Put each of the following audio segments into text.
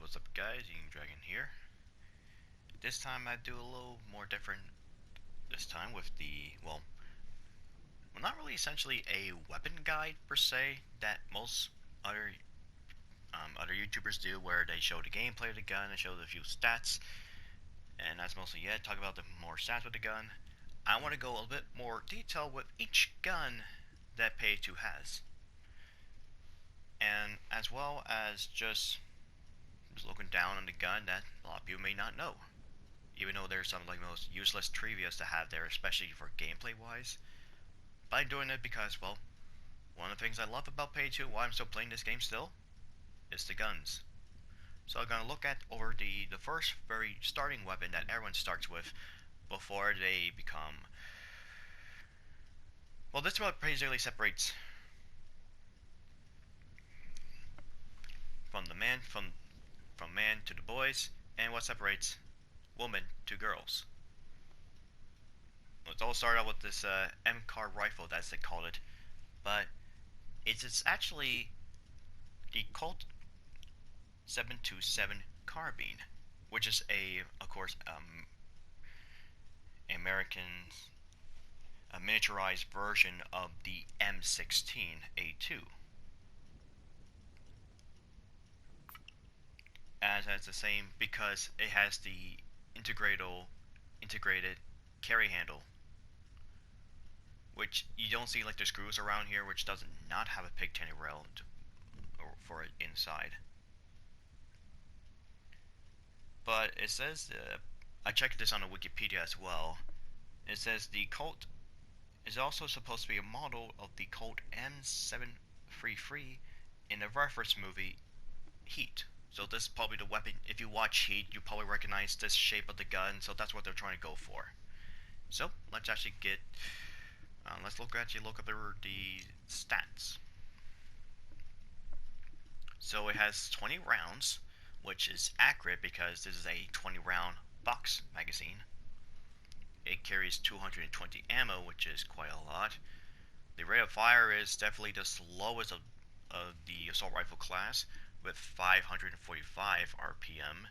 What's up, guys? Young Dragon here. This time I do a little more different. This time with the not really essentially a weapon guide per se that most other other YouTubers do, where they show the gameplay of the gun and show the few stats, and that's mostly it. Talk about the more stats with the gun. I want to go a little bit more detail with each gun that Payday 2 has, and as well as just looking down on the gun that a lot of people may not know. Even though there's some like most useless trivias to have there, especially for gameplay wise. But I'm doing it because, well, one of the things I love about Payday 2, why I'm still playing this game still, is the guns. So I'm gonna look at over the first very starting weapon that everyone starts with before they become. Well, this is what basically separates from the man from man to the boys, and what separates woman to girls. Let's all start out with this AMCAR rifle, as they call it, but it's actually the Colt 727 carbine, which is of course, American a miniaturized version of the M16A2. As has the same because it has the integrated carry handle, which you don't see like the screws around here, which does not have a pigtail rail for it inside. But it says, I checked this on the Wikipedia as well. It says the Colt is also supposed to be a model of the Colt M733 in the reference movie Heat. So this is probably the weapon. If you watch Heat, you probably recognize this shape of the gun. So that's what they're trying to go for. So let's actually get. Let's look up the stats. So it has 20 rounds, which is accurate because this is a 20-round box magazine. It carries 220 ammo, which is quite a lot. The rate of fire is definitely the slowest of the assault rifle class, with 545 RPM,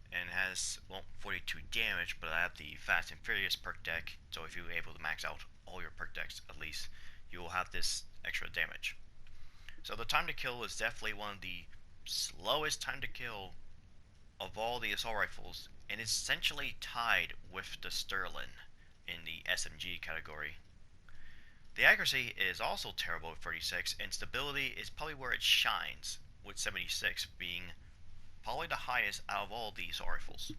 and has 42 damage. But I have the Fast and Furious perk deck, so if you're able to max out all your perk decks, at least you will have this extra damage. So the time to kill is definitely one of the slowest time to kill of all the assault rifles, and is essentially tied with the Sterling in the SMG category. The accuracy is also terrible at 36, and stability is probably where it shines, with 76 being probably the highest out of all these rifles.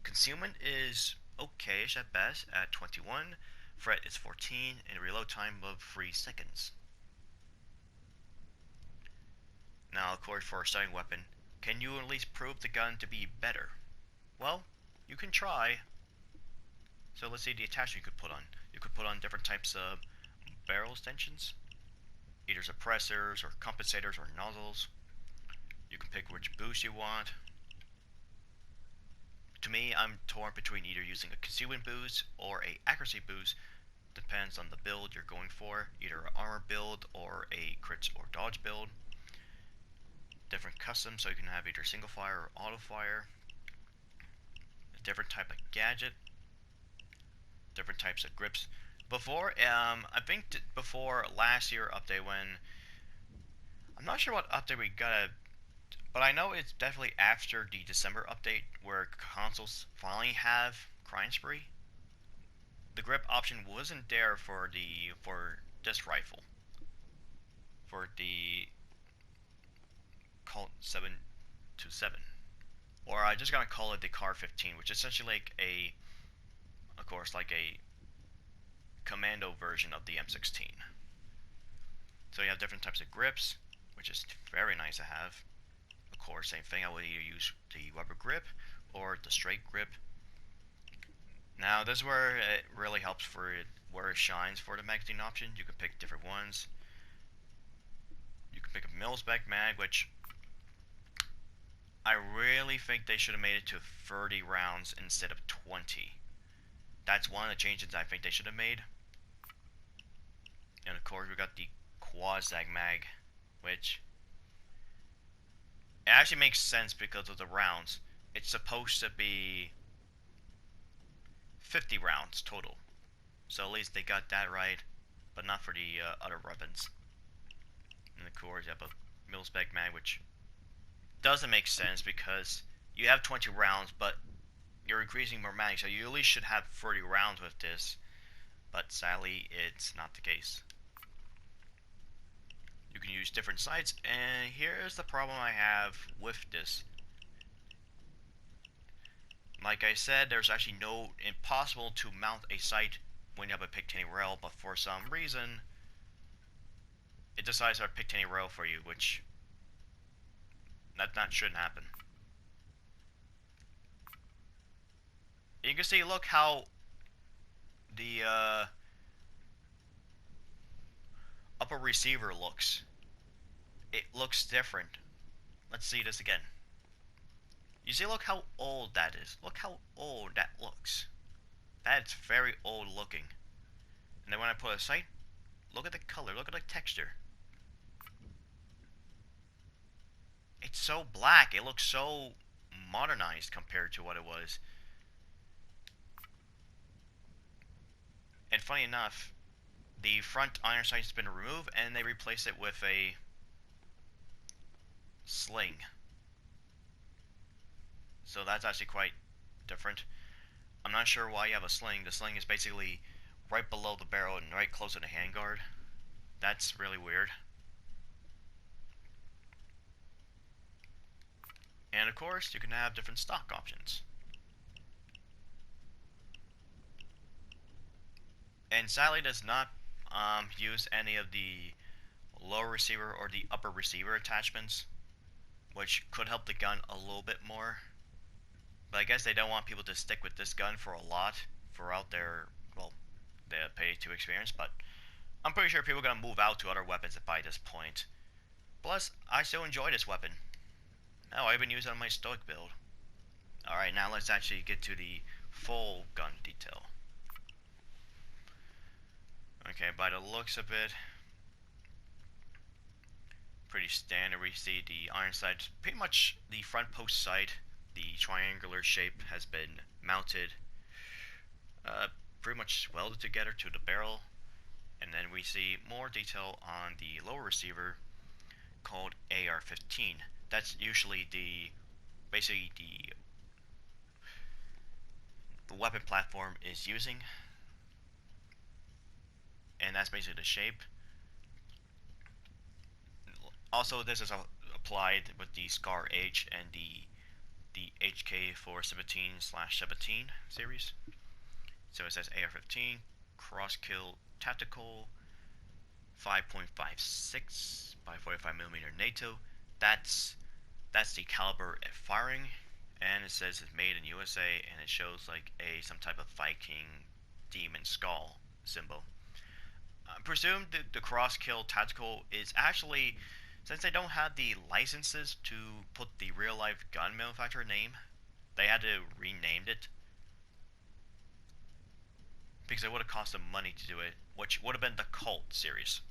Concealment is okayish at best at 21, fret is 14, and a reload time of 3 seconds. Now, of course, for a starting weapon, can you at least prove the gun to be better? Well, you can try. So let's see the attachment you could put on. You could put on different types of barrel extensions, either suppressors or compensators or nozzles. You can pick which boost you want. To me, I'm torn between either using a concealment boost or a accuracy boost. Depends on the build you're going for, either an armor build or a crits or dodge build. Different custom, so you can have either single fire or auto fire. A different type of gadget. Different types of grips. Before, I think before last year update, when I'm not sure what update we got, but I know it's definitely after the December update where consoles finally have Crime Spree. The grip option wasn't there for this rifle, for the Colt 727, or I just gotta call it the CAR 15, which is essentially like of course, like a commando version of the M16. So you have different types of grips, which is very nice to have. Of course, same thing, I would either use the rubber grip or the straight grip. Now, this is where it really helps for where it shines for the magazine option. You can pick different ones. You can pick a mil-spec mag, which I really think they should have made it to 30 rounds instead of 20. That's one of the changes I think they should have made. And of course, we got the quad-sag mag, which It actually makes sense because of the rounds. It's supposed to be 50 rounds total. So at least they got that right, but not for the other weapons. And of course, you have a mil-spec mag, which doesn't make sense because you have 20 rounds, but you're increasing more mag, so you at least should have 30 rounds with this. But sadly, it's not the case. You can use different sights, and here's the problem I have with this. Like I said, there's actually no impossible to mount a sight when you have a Picatinny rail, but for some reason, it decides to pick Picatinny rail for you, which that shouldn't happen. You can see, look how the upper receiver looks. It looks different. Let's see this again. You see, look how old that is. Look how old that looks. That's very old looking. And then when I put a sight, look at the color, look at the texture. It's so black, it looks so modernized compared to what it was. And funny enough, the front iron sight's been removed and they replaced it with a sling. So that's actually quite different. I'm not sure why you have a sling. The sling is basically right below the barrel and right close to the handguard. That's really weird. And of course, you can have different stock options. And sadly does not use any of the lower receiver or the upper receiver attachments, which could help the gun a little bit more. But I guess they don't want people to stick with this gun for a lot throughout their, well, the pay to experience, but I'm pretty sure people are going to move out to other weapons by this point. Plus, I still enjoy this weapon. Oh, I even use it on my stoic build. Alright, now let's actually get to the full gun detail. Okay, by the looks of it, pretty standard. We see the iron sight, pretty much the front post sight, the triangular shape has been mounted pretty much welded together to the barrel. And then we see more detail on the lower receiver called AR-15. That's usually basically the weapon platform is using, and that's basically the shape. Also, this is applied with the SCAR H and the HK417/17 series. So it says AR-15 Crosskill Tactical 5.56 by 45mm NATO. That's the caliber at firing, and it says it's made in USA, and it shows like some type of Viking demon skull symbol. I presume the Crosskill Tactical is actually, since they don't have the licenses to put the real life gun manufacturer name, they had to rename it because it would have cost them money to do it, which would have been the Colt series.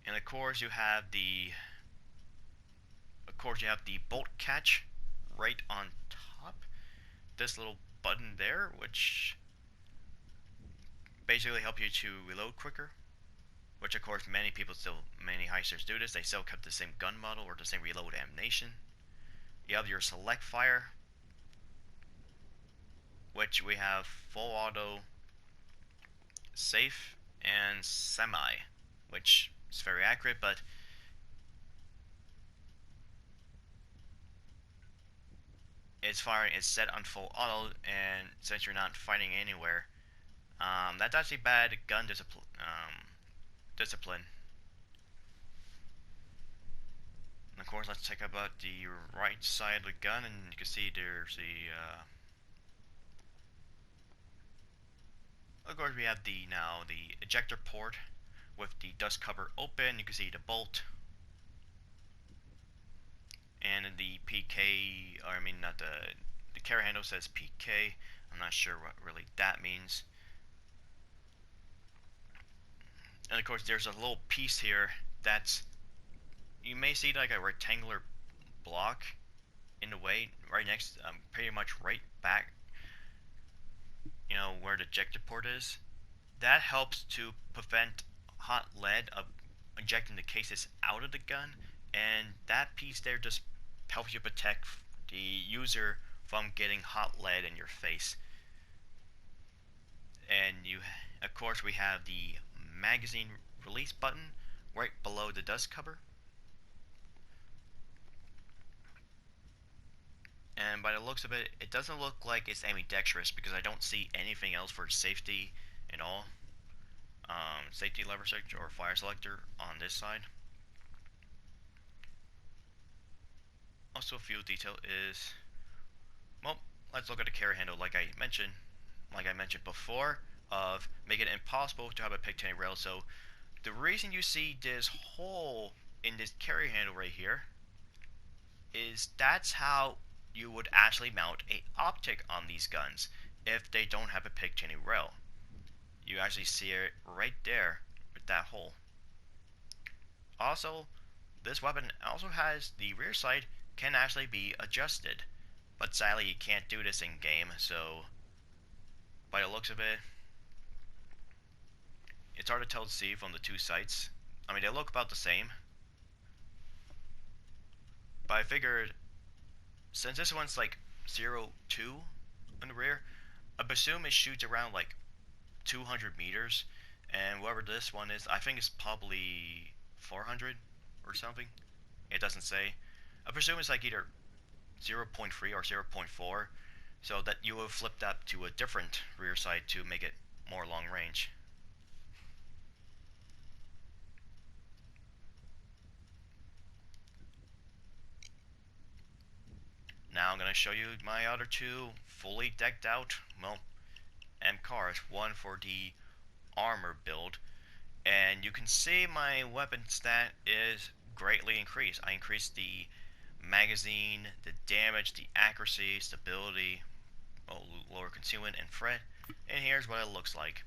And of course you have the bolt catch right on top. This little button there, which basically help you to reload quicker. Which of course many heisters do this. They still kept the same gun model or the same reload ammunition. You have your select fire, which we have full auto, safe, and semi, which is very accurate, but it's set on full auto, and since you're not fighting anywhere, that's actually bad gun discipline. And of course, let's check about the right side of the gun, and you can see there's of course we have the ejector port with the dust cover open. You can see the bolt, and the PK, or I mean not the carry handle says PK. I'm not sure what really that means. And of course there's a little piece here that's you may see like a rectangular block in the way right next, pretty much right back, where the ejector port is. That helps to prevent hot lead of injecting the cases out of the gun, and that piece there just helps you protect the user from getting hot lead in your face. And of course, we have the magazine release button right below the dust cover. And by the looks of it, it doesn't look like it's ambidextrous because I don't see anything else for safety at all. Safety lever selector or fire selector on this side. Also, a few detail is, well, let's look at the carry handle. Like I mentioned before, of making it impossible to have a pigtail rail. So the reason you see this hole in this carry handle right here is that's how you would actually mount a optic on these guns if they don't have a pigtail rail. You actually see it right there with that hole. Also, this weapon also has the rear sight can actually be adjusted, but sadly you can't do this in game, so by the looks of it, it's hard to tell to see from the two sights. I mean, they look about the same, but I figured since this one's like 0.2 in the rear, I presume it shoots around like 200 meters, and whatever this one is, I think it's probably 400 or something. It doesn't say. I presume it's like either 0.3 or 0.4, so that you will flip that to a different rear sight to make it more long range. Now I'm going to show you my other two fully decked out, well, AMCARs, one for the armor build, and you can see my weapon stat is greatly increased. I increased the magazine, the damage, the accuracy, stability, lower concealment, and threat, and here's what it looks like.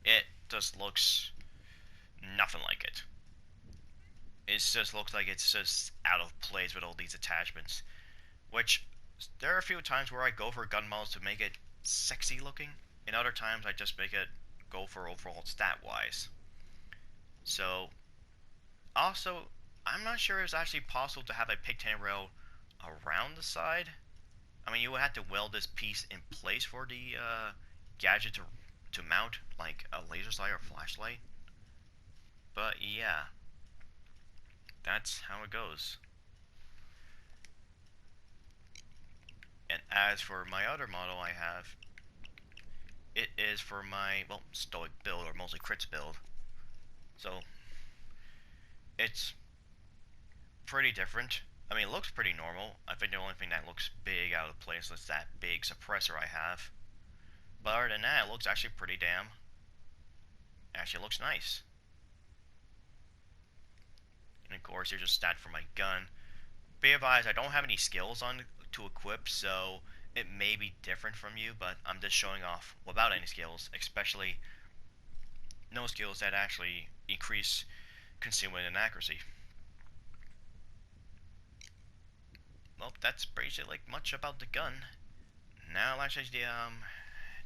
It just looks nothing like it. It just looks like it's just out of place with all these attachments, which there are a few times where I go for gun models to make it sexy looking, and other times I just make it go for overall stat wise. So, also, I'm not sure it's actually possible to have a pigtail rail around the side. I mean, you would have to weld this piece in place for the gadget to mount, like a laser sight or flashlight. But yeah, that's how it goes. And as for my other model I have, it is for my, well, stoic build, or mostly crits build. So, it's pretty different. I mean, it looks pretty normal. I think the only thing that looks big out of place is that big suppressor I have. But other than that, it looks actually pretty damn. Actually, it looks nice. And of course, here's a stat for my gun. Be advised, I don't have any skills on to equip, so it may be different from you, but I'm just showing off without any skills, especially no skills that actually increase concealment and accuracy. Well, that's basically like much about the gun. Now let's actually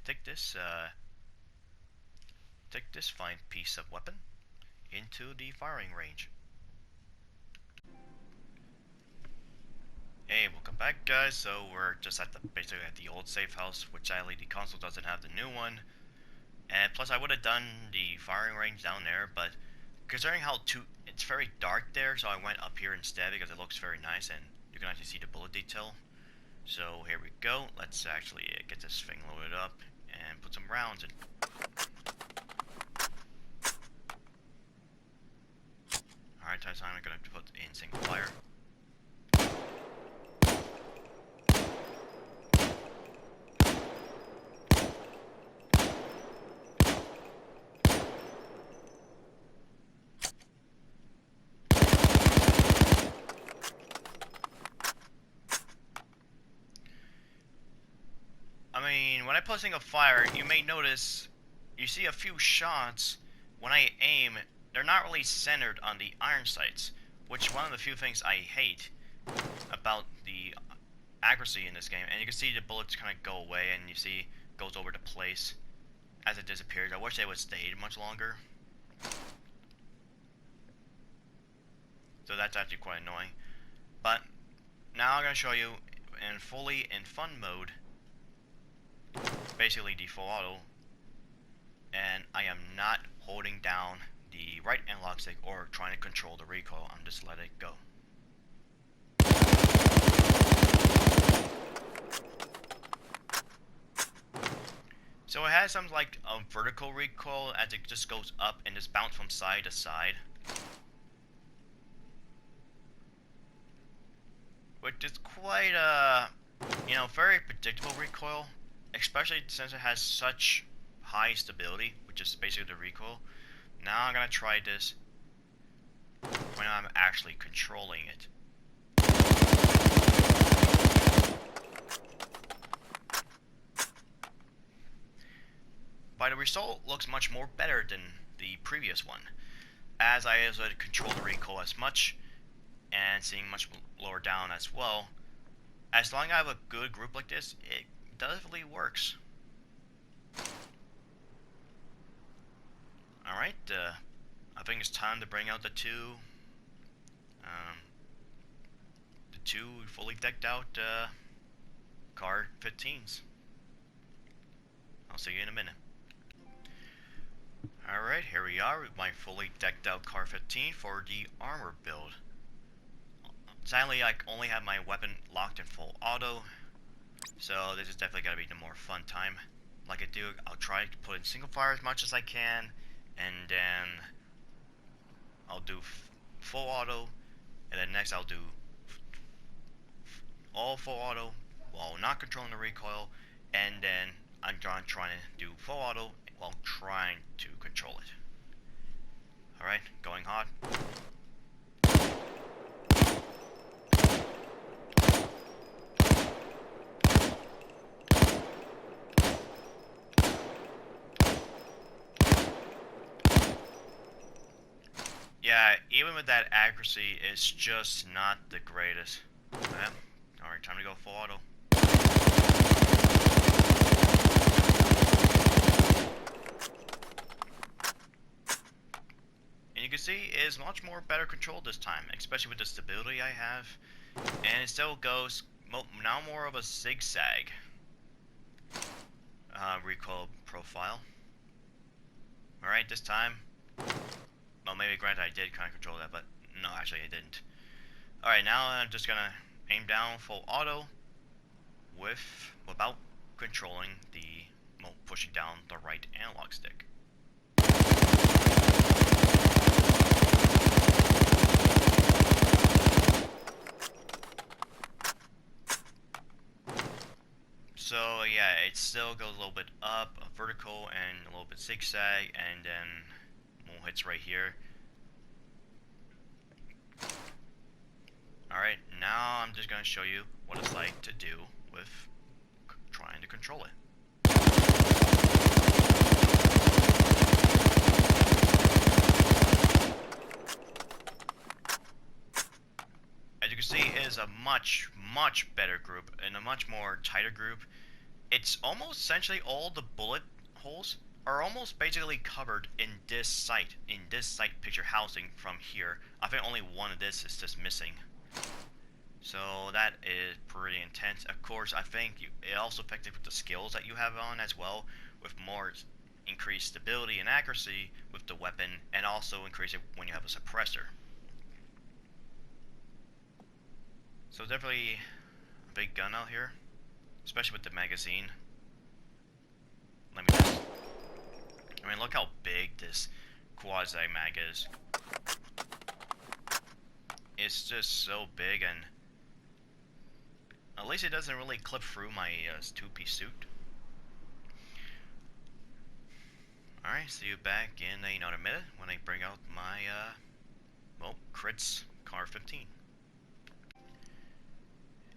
take this fine piece of weapon into the firing range. Hey, welcome back, guys. So we're just basically at the old safe house, which sadly the console doesn't have the new one. And plus, I would have done the firing range down there, but considering how it's very dark there, so I went up here instead because it looks very nice and you can actually see the bullet detail. So here we go. Let's actually get this thing loaded up and put some rounds in. Alright, time I'm gonna put in single fire. I mean, when I put single fire, you may notice you see a few shots when I aim, they're not really centered on the iron sights, which one of the few things I hate about the accuracy in this game. And you can see the bullets kind of go away, and you see it goes over to place as it disappears. I wish they would stay much longer. So that's actually quite annoying. But now I'm going to show you in fun mode, basically the full auto, and I am not holding down the right analog stick or trying to control the recoil. I'm just letting it go. So it has some like a vertical recoil as it just goes up and just bounce from side to side, which is quite very predictable recoil, especially since it has such high stability, which is basically the recoil. Now I'm gonna try this when I'm actually controlling it. But the result looks much more better than the previous one, as I was able to control the recoil as much and seeing much lower down as well. As long as I have a good group like this, it definitely works. Alright, I think it's time to bring out the two fully decked out AMCAR 15s. I'll see you in a minute. Alright, here we are with my fully decked out AMCAR 15 for the armor build. Sadly, I only have my weapon locked in full auto, so this is definitely gotta be the more fun time. Like I do, I'll try to put in single fire as much as I can, and then I'll do full auto, and then next I'll do all full auto while not controlling the recoil, and then I'm trying to do full auto while trying to control it. Alright, going hot. Yeah, even with that accuracy, it's just not the greatest. Yeah. Alright, time to go full auto. And you can see it is much more better controlled this time, especially with the stability I have. And it still goes now more of a zigzag recoil profile. Alright, this time. Well, maybe granted I did kind of control that, but no, actually I didn't. Alright, now I'm just gonna aim down full auto without controlling pushing down the right analog stick. So yeah, it still goes a little bit up, vertical, and a little bit zigzag, and then more hits right here. Alright, now I'm just going to show you what it's like to do with trying to control it. As you can see, it is a much better group and a much more tighter group. It's almost essentially all the bullet holes are almost basically covered in this sight picture housing from here. I think only one of this is just missing. So that is pretty intense. Of course, I think it also affected with the skills that you have on as well, with more increased stability and accuracy with the weapon, and also increase it when you have a suppressor. So definitely a big gun out here, especially with the magazine. I mean, look how big this quasi-mag is. It's just so big, and at least it doesn't really clip through my two-piece suit. Alright, see you back in another minute when I bring out my, crits AMCAR 15.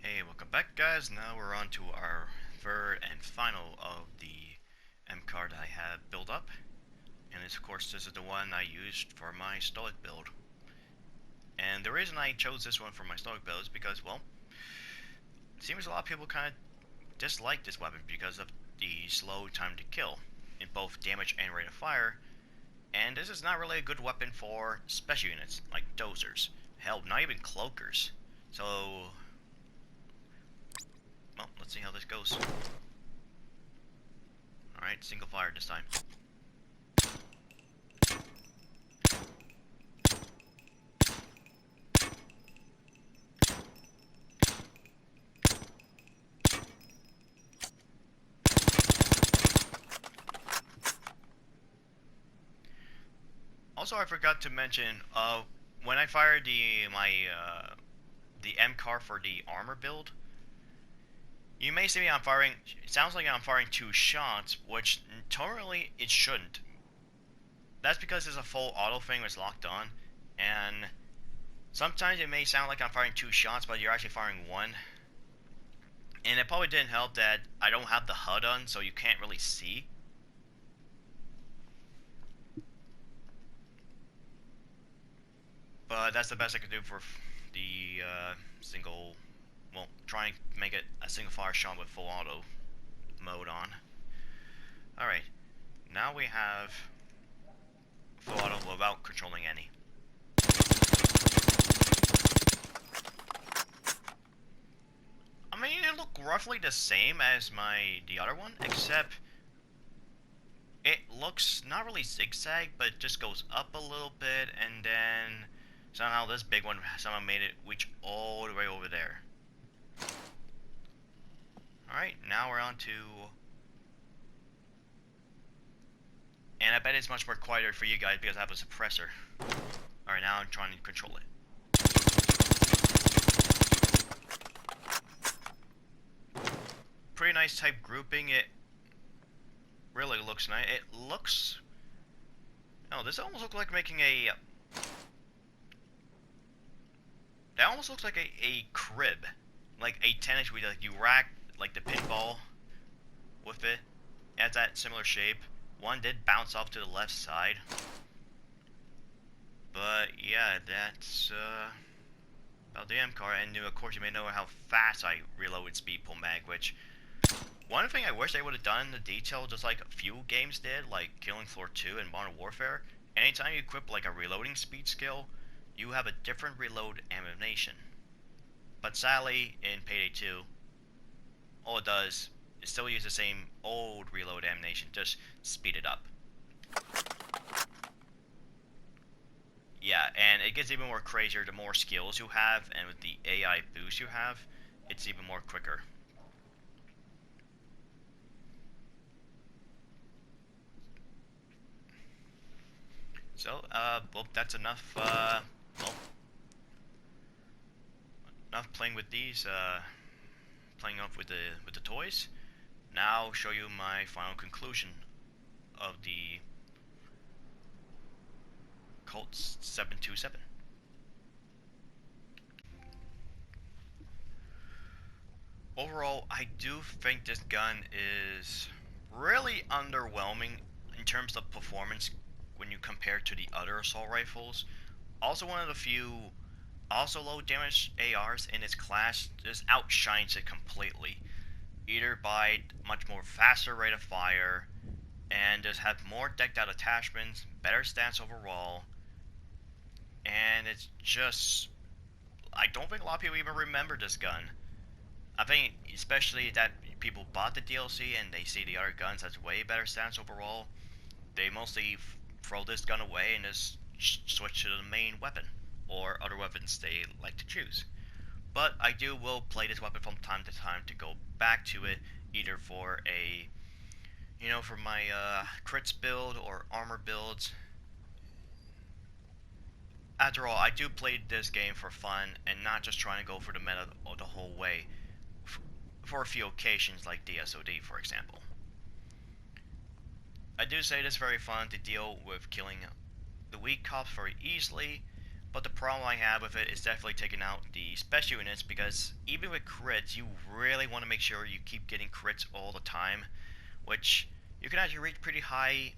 Hey, welcome back, guys. Now we're on to our third and final of the AMCAR that I have built up. And of course this is the one I used for my Stoic build. And the reason I chose this one for my Stoic build is because, well, it seems a lot of people kind of dislike this weapon because of the slow time to kill in both damage and rate of fire. And this is not really a good weapon for special units like dozers. Hell, not even cloakers. So, well, let's see how this goes. Alright, single fire this time. Also, I forgot to mention, when I fired the AMCAR for the armor build, you may see me I'm firing. It sounds like I'm firing 2 shots, which totally it shouldn't. That's because it's a full auto thing that's locked on, and sometimes it may sound like I'm firing 2 shots, but you're actually firing 1. And it probably didn't help that I don't have the HUD on, so you can't really see. But that's the best I could do for the single, well, try and make it a single fire shot with full auto mode on. Alright, now we have full auto without controlling any. I mean, it look roughly the same as the other one, except it looks not really zigzag, but it just goes up a little bit, and then somehow this big one somehow made it reach all the way over there. Alright, now we're on to... And I bet it's much more quieter for you guys because I have a suppressor. Alright, now I'm trying to control it. Pretty nice type grouping. It really looks nice. It looks... Oh, this almost looks like making a... That almost looks like a crib. Like a tennis where you rack like the pinball with it. It has that similar shape. One did bounce off to the left side. But yeah, that's about the AMCAR. And of course you may know how fast I reload with speed pull mag, which one thing I wish they would have done in the detail, just like a few games did, like Killing Floor 2 and Modern Warfare. Anytime you equip like a reloading speed skill, you have a different reload animation. But sadly, in Payday 2, all it does is still use the same old reload animation, just speed it up. Yeah, and it gets even more crazier the more skills you have, and with the AI boost you have, it's even more quicker. So, well, that's enough, well, enough playing with these, playing up with the toys. Now I'll show you my final conclusion of the Colt 727. Overall, I do think this gun is really underwhelming in terms of performance when you compare to the other assault rifles. Also one of the few also low damage ARs in its class just outshines it completely. Either by much more faster rate of fire, and just have more decked out attachments, better stats overall, and it's just... I don't think a lot of people even remember this gun. I think especially that people bought the DLC and they see the other guns that's way better stats overall, they mostly throw this gun away and just switch to the main weapon, or other weapons they like to choose. But I will play this weapon from time to time to go back to it, either for a, for my crits build or armor builds. After all, I do play this game for fun and not just trying to go for the meta the whole way, for a few occasions like DSOD, for example. I do say it is very fun to deal with killing the weak cops very easily, but the problem I have with it is definitely taking out the special units, because even with crits, you really want to make sure you keep getting crits all the time, which you can actually reach pretty high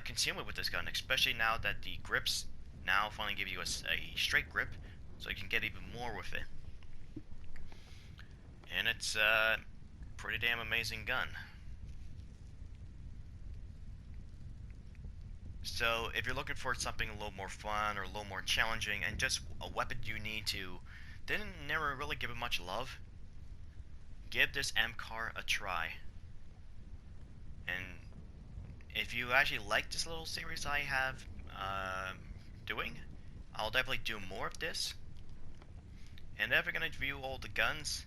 concealment with this gun, especially now that the grips now finally give you a straight grip, so you can get even more with it. And it's a pretty damn amazing gun. So if you're looking for something a little more fun or a little more challenging and just a weapon you need to didn't never really give it much love, give this AMCAR a try. And if you actually like this little series I have doing, I'll definitely do more of this. And if I'm gonna review all the guns,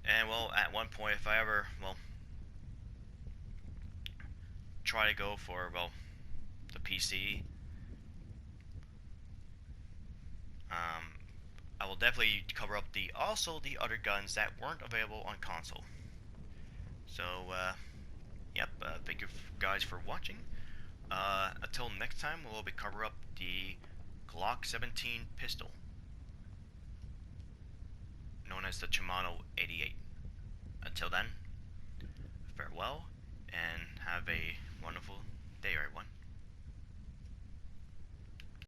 and well, at one point, if I ever, well, try to go for, well, the PC, I will definitely cover up the other guns that weren't available on console. So, yep, thank you guys for watching. Until next time, we'll be cover up the Glock 17 pistol, known as the Shimano 88. Until then, farewell, and have a